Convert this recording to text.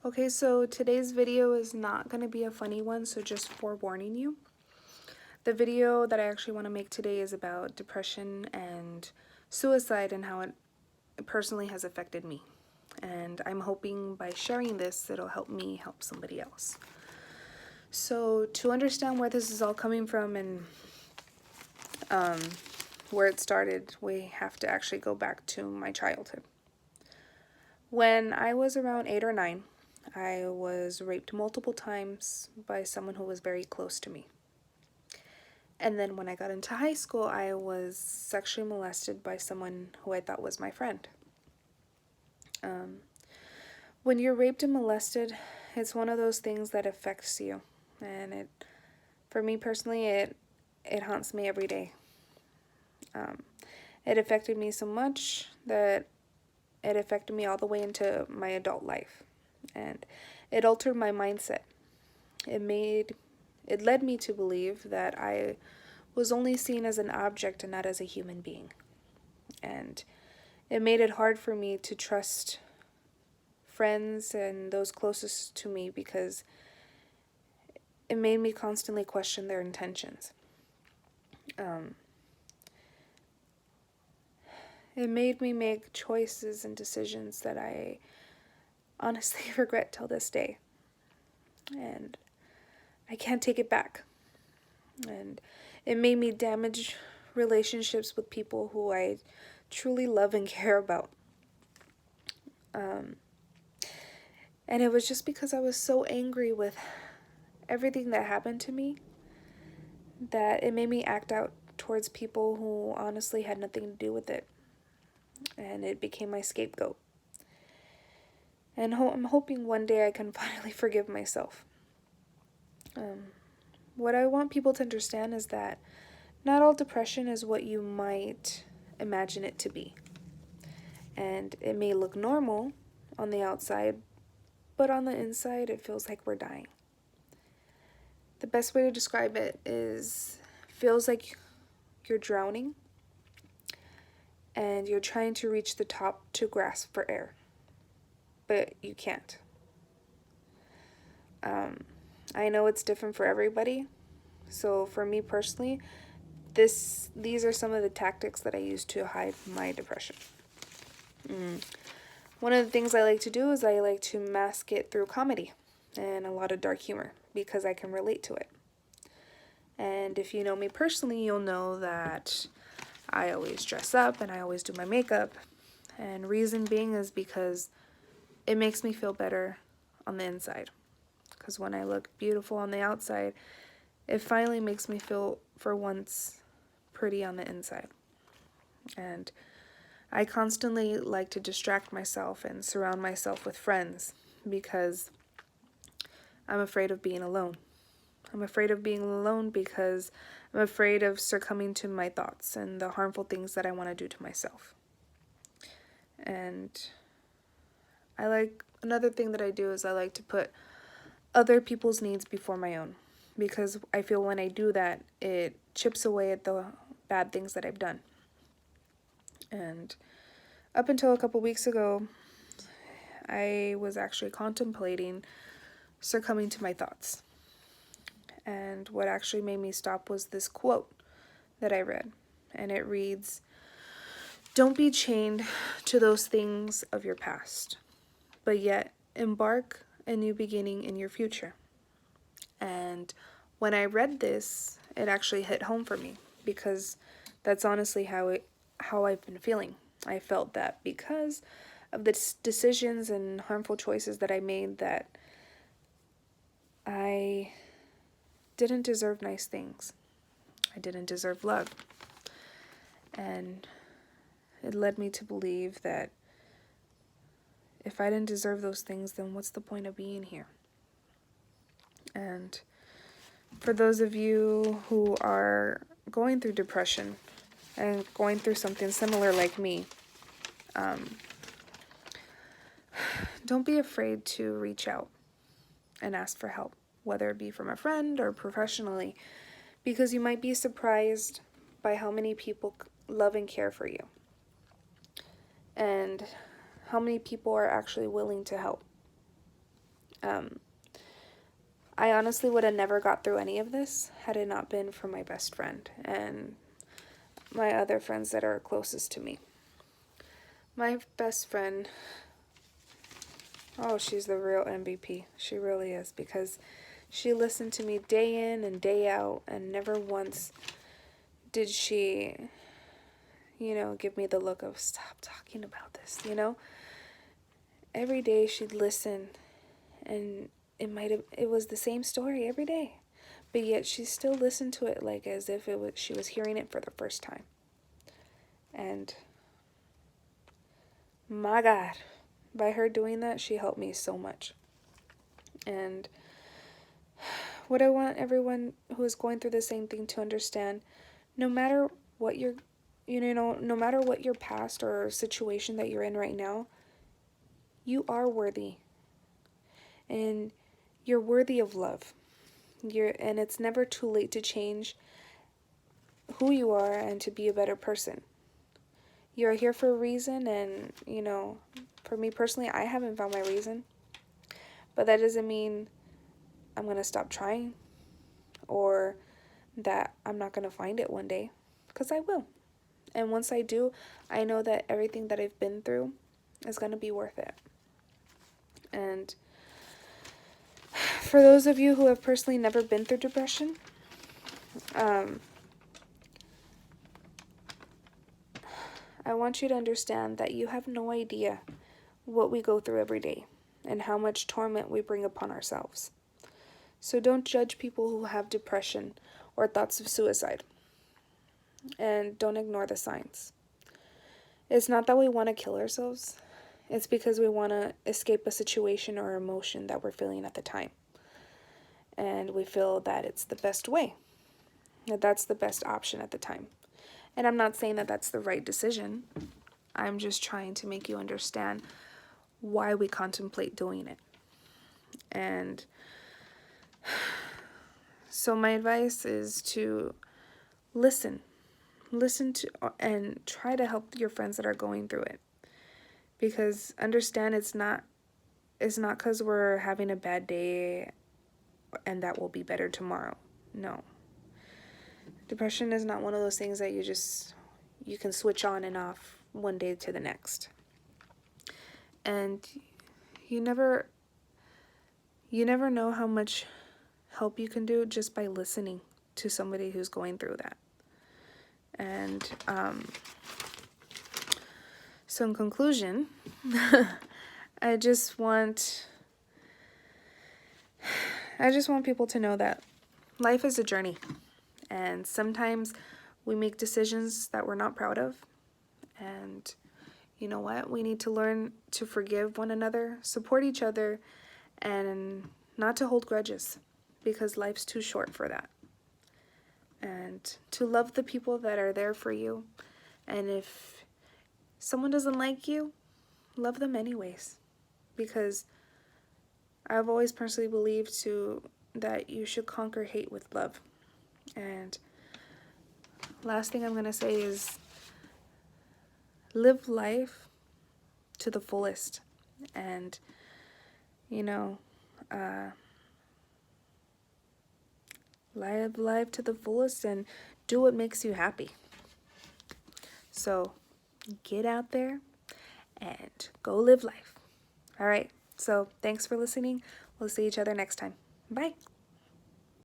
Okay, so today's video is not going to be a funny one, so just forewarning you. The video that I actually want to make today is about depression and suicide and how it personally has affected me. And I'm hoping by sharing this, it'll help me help somebody else. So to understand where this is all coming from and where it started, we have to actually go back to my childhood. When I was around 8 or 9, I was raped multiple times by someone who was very close to me. And then when I got into high school, I was sexually molested by someone who I thought was my friend. When you're raped and molested, it's one of those things that affects you. And for me personally, it haunts me every day. It affected me so much that it affected me all the way into my adult life. And it altered my mindset. It led me to believe that I was only seen as an object and not as a human being. And it made it hard for me to trust friends and those closest to me because it made me constantly question their intentions. It made me make choices and decisions that I honestly regret till this day. And I can't take it back. And it made me damage relationships with people who I truly love and care about. And it was just because I was so angry with everything that happened to me that it made me act out towards people who honestly had nothing to do with it. And it became my scapegoat. And I'm hoping one day I can finally forgive myself. What I want people to understand is that not all depression is what you might imagine it to be. And it may look normal on the outside, but on the inside, it feels like we're dying. The best way to describe it is feels like you're drowning and you're trying to reach the top to grasp for air, but you can't. I know it's different for everybody. So for me personally, these are some of the tactics that I use to hide my depression. One of the things I like to do is I like to mask it through comedy and a lot of dark humor because I can relate to it. And if you know me personally, you'll know that I always dress up and I always do my makeup. And reason being is because it makes me feel better on the inside. Because when I look beautiful on the outside, it finally makes me feel, for once, pretty on the inside. And I constantly like to distract myself and surround myself with friends because I'm afraid of being alone. I'm afraid of being alone because I'm afraid of succumbing to my thoughts and the harmful things that I want to do to myself. And another thing that I do is I like to put other people's needs before my own because I feel when I do that, it chips away at the bad things that I've done. And up until a couple weeks ago, I was actually contemplating succumbing to my thoughts. And what actually made me stop was this quote that I read. And it reads, "Don't be chained to those things of your past, but yet embark a new beginning in your future." And when I read this, it actually hit home for me because that's honestly how I've been feeling. I felt that because of the decisions and harmful choices that I made that I didn't deserve nice things. I didn't deserve love. And it led me to believe that if I didn't deserve those things, then what's the point of being here? And for those of you who are going through depression and going through something similar like me, don't be afraid to reach out and ask for help, whether it be from a friend or professionally, because you might be surprised by how many people love and care for you and how many people are actually willing to help. I honestly would have never got through any of this had it not been for my best friend and my other friends that are closest to me. My best friend, oh, she's the real MVP. She really is, because she listened to me day in and day out, and never once did she, give me the look of, stop talking about this, Every day she'd listen, and it was the same story every day, but yet she still listened to it like as if she was hearing it for the first time. And my God, by her doing that, she helped me so much. And what I want everyone who is going through the same thing to understand, no matter what no matter what your past or situation that you're in right now, you are worthy. And you're worthy of love. And it's never too late to change who you are and to be a better person. You're here for a reason, and, for me personally, I haven't found my reason. But that doesn't mean I'm going to stop trying, or that I'm not going to find it one day, because I will. And once I do, I know that everything that I've been through is going to be worth it. And for those of you who have personally never been through depression, I want you to understand that you have no idea what we go through every day and how much torment we bring upon ourselves. So don't judge people who have depression or thoughts of suicide. And don't ignore the signs. It's not that we want to kill ourselves. It's because we want to escape a situation or emotion that we're feeling at the time. And we feel that it's the best way, that that's the best option at the time. And I'm not saying that that's the right decision. I'm just trying to make you understand why we contemplate doing it. And so my advice is to listen to and try to help your friends that are going through it. Because understand, it's not because we're having a bad day and that will be better tomorrow. No. Depression is not one of those things that you can switch on and off one day to the next. And you never know how much help you can do just by listening to somebody who's going through that. And so in conclusion, I just want people to know that life is a journey. And sometimes we make decisions that we're not proud of. And you know what? We need to learn to forgive one another, support each other, and not to hold grudges, because life's too short for that. And to love the people that are there for you. And if someone doesn't like you, love them anyways. Because I've always personally believed that you should conquer hate with love. And last thing I'm going to say is live life to the fullest. And, live life to the fullest and do what makes you happy. So get out there and go live life. All right. So thanks for listening. We'll see each other next time. Bye.